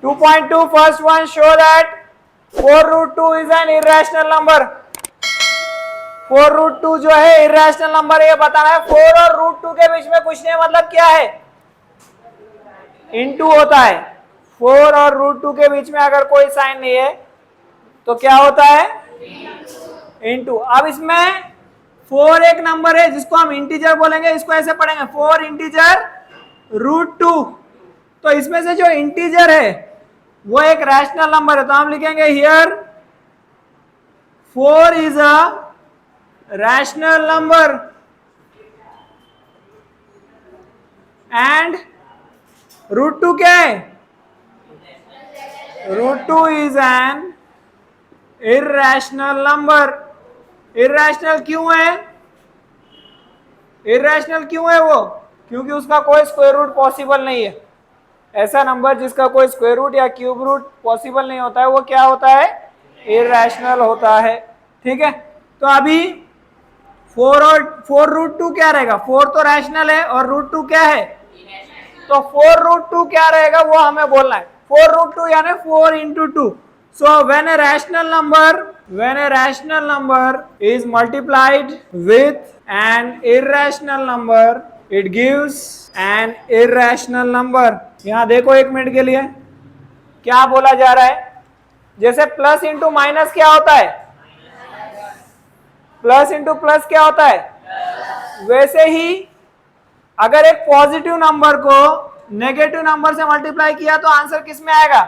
2.2 first one show that 4 root 2 is an irrational number. 4 root 2 जो है irrational number है, ये बताना है. 4 और root 2 के बीच में कुछ नहीं, मतलब क्या है, into होता है. 4 और root 2 के बीच में अगर कोई साइन नहीं है तो क्या होता है, into. अब इसमें 4 एक नंबर है जिसको हम इंटीजर बोलेंगे, इसको ऐसे पढ़ेंगे 4 इंटीजर रूट 2. तो इसमें से जो इंटीजर है वो एक रैशनल नंबर है, तो हम लिखेंगे here 4 is a rational number and root 2 क्या है, root 2 is an irrational number. Irrational क्यों है, इर्रेशनल क्यों है वो, क्योंकि उसका कोई स्क्वायर रूट पॉसिबल नहीं है. ऐसा नंबर जिसका कोई स्क्वायर रूट या क्यूब रूट पॉसिबल नहीं होता है वो क्या होता है, इर्रेशनल होता है. ठीक है, तो अभी 4 रूट 2 क्या रहेगा, 4 तो रैशनल है और रूट 2 क्या है, तो 4 रूट 2 क्या रहेगा वो हमें बोलना है. 4 रूट 2 यानी 4 into 2. So when a rational number is multiplied with an irrational number, it gives an irrational number. यहां देखो एक मिनट के लिए क्या बोला जा रहा है. जैसे प्लस इंटू माइनस क्या होता है, प्लस इंटू प्लस क्या होता है, वैसे ही अगर एक पॉजिटिव नंबर को नेगेटिव नंबर से मल्टीप्लाई किया तो आंसर किस में आएगा,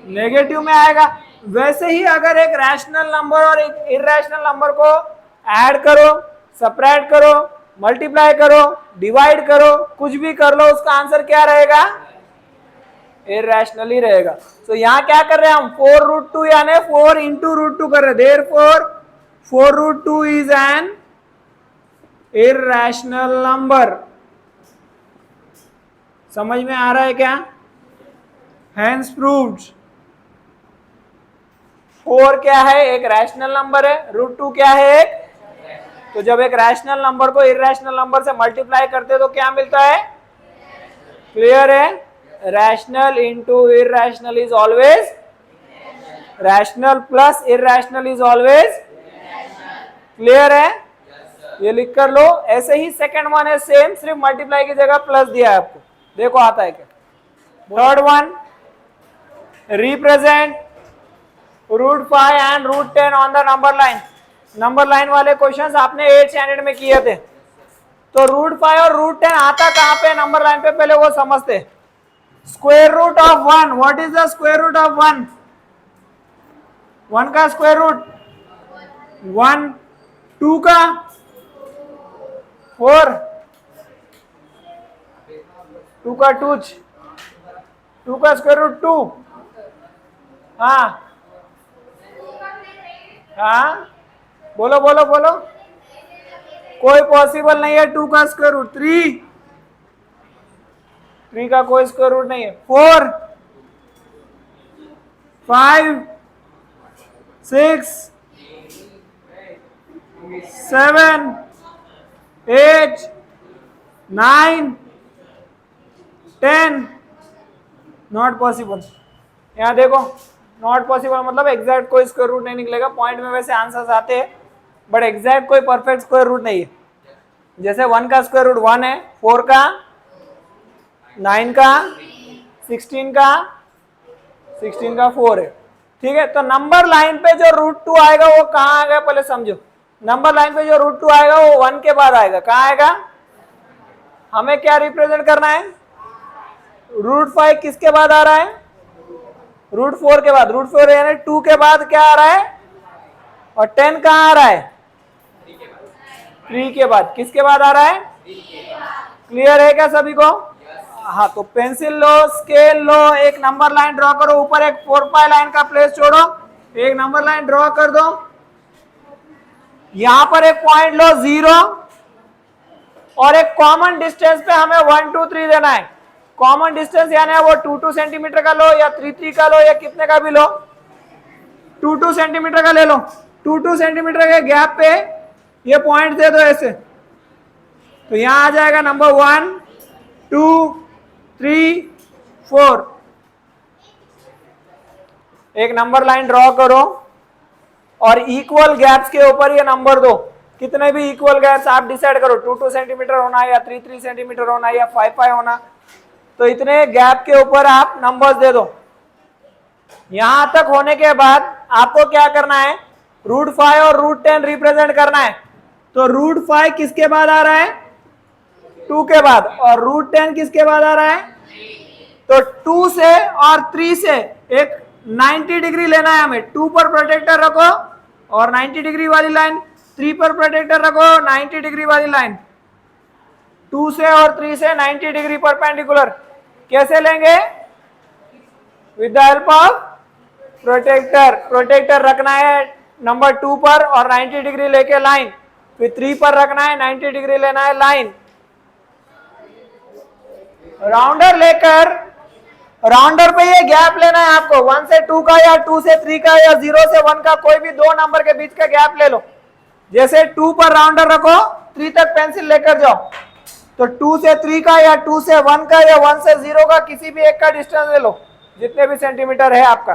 नेगेटिव में आएगा. वैसे ही अगर एक रैशनल नंबर और एक इर्रेशनल नंबर को ऐड करो, सब्ट्रैक्ट करो, मल्टीप्लाई करो, डिवाइड करो, कुछ भी कर लो, उसका आंसर क्या रहेगा, इर्रेशनल ही रहेगा. तो यहाँ क्या कर रहे हैं हम, 4 रूट 2 यानी 4 इंटू रूट 2 कर रहे हैं. Therefore 4 root 2 is an irrational number. समझ में आ रहा है क्या, हेंस प्रूव्ड. 4 क्या है, एक रैशनल नंबर है, रूट 2 क्या है एक, तो जब एक रैशनल नंबर को इर्रेशनल नंबर से मल्टीप्लाई करते तो क्या मिलता है, क्लियर है, rational into irrational is always rational plus irrational is always, clear है, ये लिख कर लो. ऐसे ही सेकंड वन है सेम, सिर्फ मल्टीप्लाई की जगह प्लस दिया है आपको, देखो आता है क्या. Third one, represent root 5 and root 10 on the number line. Number line वाले क्वेश्चंस आपने 8th स्टैंडर्ड में किए थे. तो रूट 5 और रूट 10 आता कहां पे नंबर लाइन पे, पहले वो समझते. Square root of 1, what is the square root of 1, 1 का स्क्वायर रूट 1, 2 का 4, 2 का 2 का स्क्वायर रूट 2. हाँ हाँ, बोलो बोलो बोलो, कोई पॉसिबल नहीं है. 2 का स्क्वायर रूट 3 का कोई स्क्वायर रूट नहीं है. 4, 5, 6, 7, 8, 9, 10, नॉट पॉसिबल. यहाँ देखो नॉट पॉसिबल मतलब एग्जैक्ट कोई स्क्वायर रूट नहीं निकलेगा. पॉइंट में वैसे आंसर्स आते हैं बट एग्जैक्ट कोई परफेक्ट स्क्वायर रूट नहीं है. जैसे 1 का स्क्वायर रूट 1 है, 4 का, 9 का, 16 का 4 है. ठीक है, तो नंबर लाइन पे जो रूट 2 आएगा वो कहाँ आएगा पहले समझो. नंबर लाइन पे जो रूट 2 आएगा वो 1 के बाद आएगा. कहाँ आएगा, हमें क्या रिप्रेजेंट करना है, रूट 5 किसके बाद आ रहा है, रूट 4 के बाद. रूट 4 यानी 2 के बाद क्या आ रहा है, और 10 कहाँ आ रहा है, 3 के बाद. किसके बाद आ रहा है, क्लियर है क्या सभी को. हाँ, तो पेंसिल लो, स्केल लो, एक नंबर लाइन ड्रॉ करो, ऊपर एक 4 लाइन का प्लेस छोड़ो, एक नंबर लाइन ड्रॉ कर दो. यहां पर एक पॉइंट लो 0 और एक कॉमन डिस्टेंस पे हमें 1 2 3 देना है. कॉमन डिस्टेंस यानी वो 2 2 सेंटीमीटर का लो या 3 3 का लो या कितने का भी लो, 2 2 सेंटीमीटर का ले लो. 2 2 सेंटीमीटर के गैप पे ये पॉइंट दे दो ऐसे, तो यहां आ जाएगा नंबर 1 2 3 4. एक नंबर लाइन ड्रॉ करो और इक्वल गैप्स के ऊपर ये नंबर दो। कितने भी इक्वल गैप्स आप डिसाइड करो, 2-2 सेंटीमीटर होना या 3-3 सेंटीमीटर होना या 5-5 होना, तो इतने गैप के ऊपर आप नंबर्स दे दो। यहां तक होने के बाद आपको क्या करना है, √5 और √10 रिप्रेजेंट करना है। तो √5 किसके बाद आ रहा है, 2 के बाद, और √10 किसके बाद आ रहा है, तो 2 से और 3 से एक 90 डिग्री लेना है हमें। 2 पर प्रोटेक्टर रखो और 90 डिग्री वाली लाइन, 3 पर प्रोटेक्टर रखो 90 डिग्री वाली लाइन। 2 से और 3 से 90 डिग्री परपेंडिकुलर कैसे लेंगे, with the help of protractor. Protractor रखना है नंबर 2 पर और 90 डिग्री लेके लाइन, फिर 3 पर रखना है 90 डिग्री लेना है लाइन। राउंडर लेकर राउंडर पे ये गैप लेना है आपको, 1 से 2 का या 2 से 3 का या 0 से 1 का, कोई भी दो नंबर के बीच का गैप ले लो। जैसे 2 पर राउंडर रखो, 3 तक पेंसिल लेकर जाओ, तो 2 से 3 का या 2 से 1 का या 1 से 0 का किसी भी एक का डिस्टेंस ले लो, जितने भी सेंटीमीटर है आपका।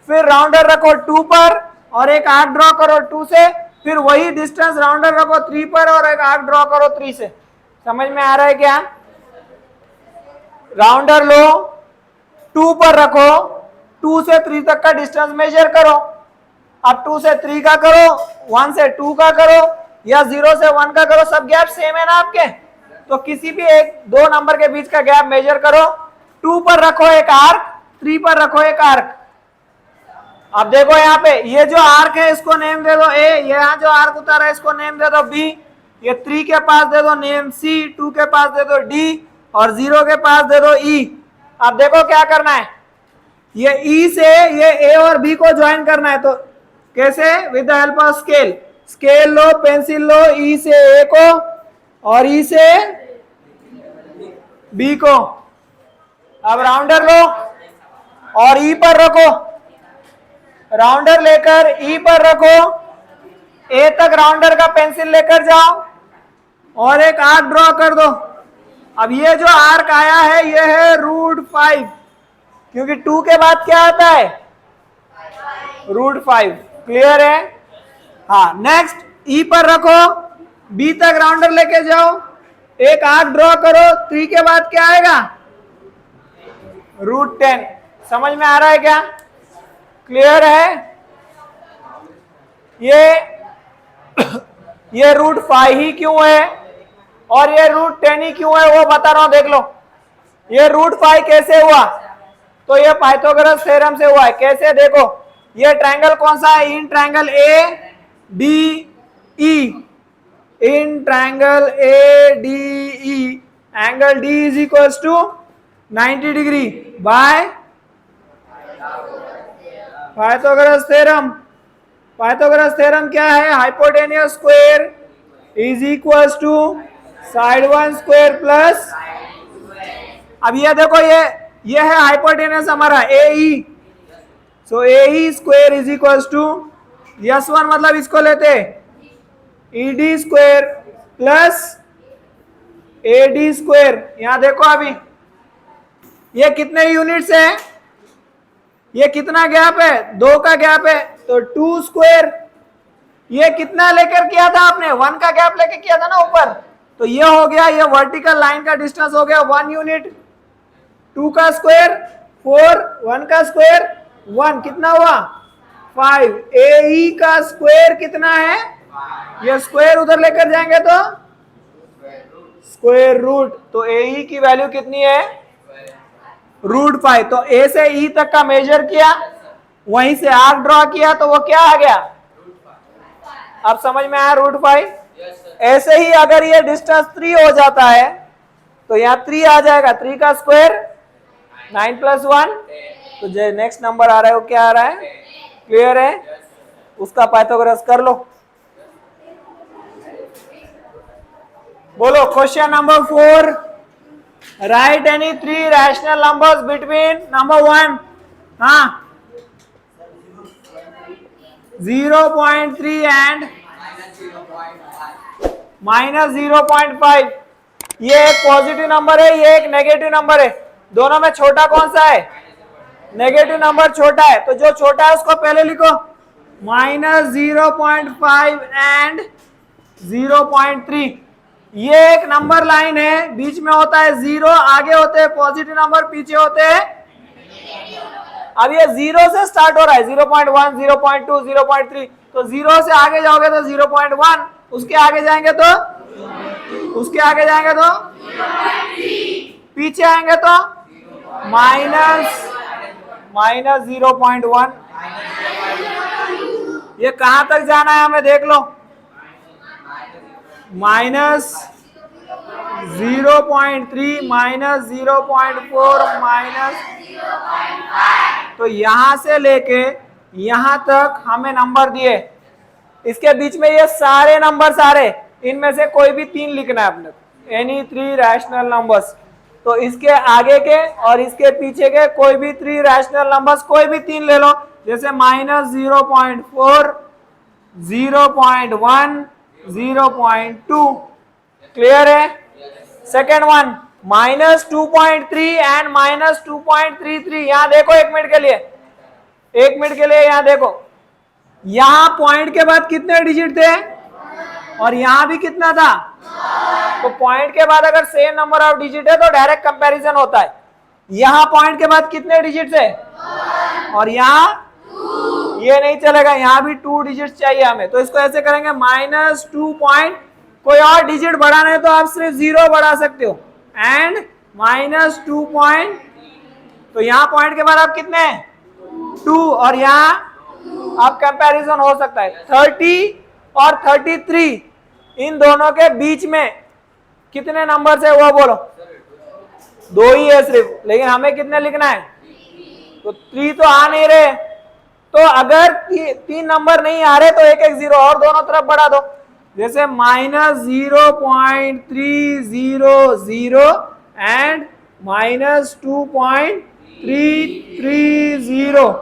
फिर राउंडर रखो 2 पर और एक आर्क ड्रॉ करो 2 से, फिर वही डिस्टेंस राउंडर रखो 3 पर और एक आर्क ड्रॉ करो 3 से। समझ में आ रहा है क्या? राउंडर लो, 2 पर रखो, 2 से 3 तक का डिस्टेंस मेजर करो। अब 2 से 3 का करो, 1 से 2 का करो या 0 से 1 का करो, सब गैप सेम है ना आपके, तो किसी भी एक दो नंबर के बीच का गैप मेजर करो। 2 पर रखो एक आर्क, 3 पर रखो एक आर्क। अब देखो यहाँ पे ये जो आर्क है इसको नेम दे दो ए, यहाँ जो आर्क उतारा है इसको नेम दे दो बी, ये 3 के पास दे दो नेम सी, 2 के पास दे दो डी और 0 के पास दे दो ई। अब देखो क्या करना है, ये ई से ये ए और बी को ज्वाइन करना है। तो कैसे, with the help of scale. Scale लो, पेंसिल लो, ई से ए को और ई से बी को। अब राउंडर लो और ई पर रखो, राउंडर लेकर ई पर रखो, ए तक राउंडर का पेंसिल लेकर जाओ और एक आर्क ड्रॉ कर दो। अब ये जो आर्क आया है ये है √5, क्योंकि 2 के बाद क्या आता है, √5। क्लियर है? हाँ, नेक्स्ट ई पर रखो, बी तक राउंडर लेके जाओ, एक आर्क ड्रॉ करो, 3 के बाद क्या आएगा, √10। समझ में आ रहा है क्या? क्लियर है? ये √5 ही क्यों है और ये √10 ही क्यों है वो बता रहा हूं, देख लो। ये √5 कैसे हुआ, तो ये पाइथागोरस थ्योरम से हुआ है। कैसे, देखो ये ट्रायंगल कौन सा है, in triangle A D E, in triangle A D E angle D is equal to 90 degree by Pythagoras theorem. Pythagoras theorem क्या है, hypotenuse square is equal to side one square plus. अब ये देखो ये है हाइपोटेन्यूस हमारा A E, so A E square is equal to S1 मतलब इसको लेते E D square plus A D square. यहां देखो अभी ये कितने यूनिट्स है, ये कितना गैप है, 2 का गैप है, तो 2 स्क्वायर। ये कितना लेकर किया था आपने, 1 का गैप लेकर किया था ना ऊपर, तो ये हो गया, ये वर्टिकल लाइन का डिस्टेंस हो गया 1 यूनिट। 2 का स्क्वायर 4, 1 का स्क्वायर 1, कितना हुआ 5। ए ई का स्क्वायर कितना है, ये स्क्वायर उधर लेकर जाएंगे तो स्क्वायर रूट, तो ए ई की वैल्यू कितनी है, √5। तो ए से ई तक का मेजर किया, वहीं से आर्क ड्रॉ किया, तो वो क्या आ गया, अब समझ में आया √5। ऐसे ही अगर ये डिस्टेंस 3 हो जाता है तो यहाँ 3 आ जाएगा, 3 का स्क्वायर 9 + 1, तो जो नेक्स्ट नंबर आ रहा है वो क्या आ रहा है, क्लियर है? उसका पाइथागोरस कर लो। बोलो question number 4, right any 3 rational numbers between number 1, हाँ, 0.3 एंड -0.5। ये एक पॉजिटिव नंबर है, ये एक नेगेटिव नंबर है, दोनों में छोटा कौन सा है, नेगेटिव नंबर छोटा है तो जो छोटा है उसको पहले लिखो, -0.5 एंड 0.3। ये एक नंबर लाइन है, बीच में होता है 0, आगे होते हैं पॉजिटिव नंबर, पीछे होते हैं। अब ये 0 से स्टार्ट हो रहा है, 0.1, 0.2, 0.3, तो 0 से आगे जाओगे तो 0.1, उसके आगे जाएंगे तो पीछे आएंगे तो -0.1। ये कहां तक जाना है हमें देख लो, -0.3, -0.4, तो यहां से लेके यहां तक हमें नंबर दिए, इसके बीच में ये सारे नंबर इनमें से कोई भी 3 लिखना है अपने, एनी 3 रैशनल नंबर्स। तो इसके आगे के और इसके पीछे के कोई भी 3 रैशनल नंबर्स, कोई भी 3 ले लो, जैसे -0.4, 0.1, 0.2। क्लियर है? Second one -2.3 and -2.33। यहां देखो एक मिनट के लिए यहां देखो, यहां पॉइंट के बाद कितने डिजिट थे और यहां भी कितना था, तो पॉइंट के बाद अगर सेम नंबर ऑफ डिजिट है तो डायरेक्ट कंपैरिजन होता है। यहां पॉइंट के बाद कितने डिजिट है और यहां ये नहीं चलेगा, यहां भी 2 डिजिट चाहिए हमें, तो इसको ऐसे करेंगे -2 पॉइंट, कोई और डिजिट बढ़ाना है तो आप सिर्फ 0 बढ़ा सकते हो, एंड -2 पॉइंट, तो यहां पॉइंट के बाद आप कितने 2 और यहां आप कंपैरिजन हो सकता है 30 और 33, इन दोनों के बीच में कितने नंबर है वो बोलो, 2 ही है सिर्फ, लेकिन हमें कितने लिखना है, तो 3 तो आ नहीं रहे, तो अगर 3 नंबर नहीं आ रहे तो एक 0 और दोनों तरफ बढ़ा दो, जैसे -0.300 एंड -2.330।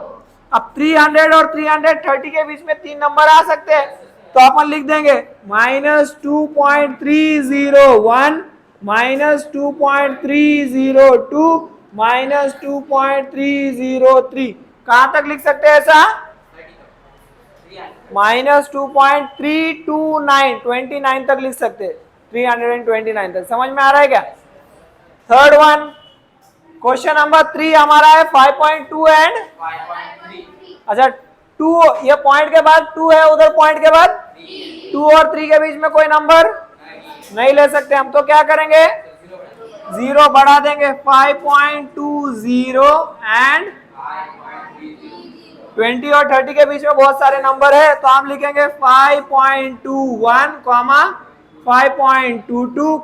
अब 300 और 330 के बीच में 3 नंबर आ सकते हैं, तो अपन लिख देंगे -2.301, -2.302, -2.303। कहां तक लिख सकते हैं ऐसा, -2.329 तक लिख सकते हैं, 329 तक। समझ में आ रहा है क्या? थर्ड वन, क्वेश्चन नंबर 3 हमारा है 5.2 एंड 5.3। अच्छा 2, ये पॉइंट के बाद 2 है, उधर पॉइंट के बाद 2 और 3 के बीच में कोई नंबर नहीं ले सकते हम, तो क्या करेंगे 0 बढ़ा देंगे, 5.20 एंड 20 और 30 के बीच में बहुत सारे नंबर है, तो हम लिखेंगे 5.21, 5.22,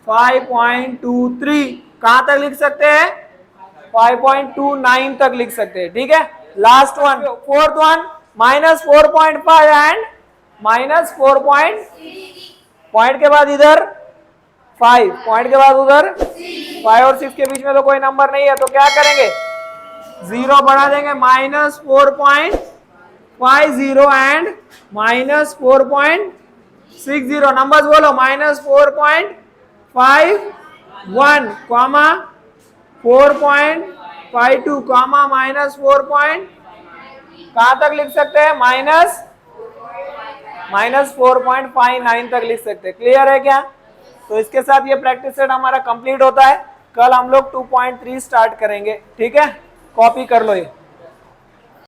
5.23। कहां तक लिख सकते हैं, 5.29 तक लिख सकते हैं। ठीक है, last one, fourth one, -4.5 and -4 point के बाद इधर 5, पॉइंट के बाद उधर 5 और 6 के बीच में तो कोई नंबर नहीं है, तो क्या करेंगे 0 बढ़ा देंगे, -4.50 एंड -4.60। नंबर्स बोलो, -4.51, 4.52, -4. कहां तक लिख सकते हैं, -4.59 तक लिख सकते हैं। क्लियर है क्या? तो इसके साथ ये प्रैक्टिस सेट हमारा कंप्लीट होता है। कल हम लोग 2.3 स्टार्ट करेंगे। ठीक है, कॉपी कर लो ये।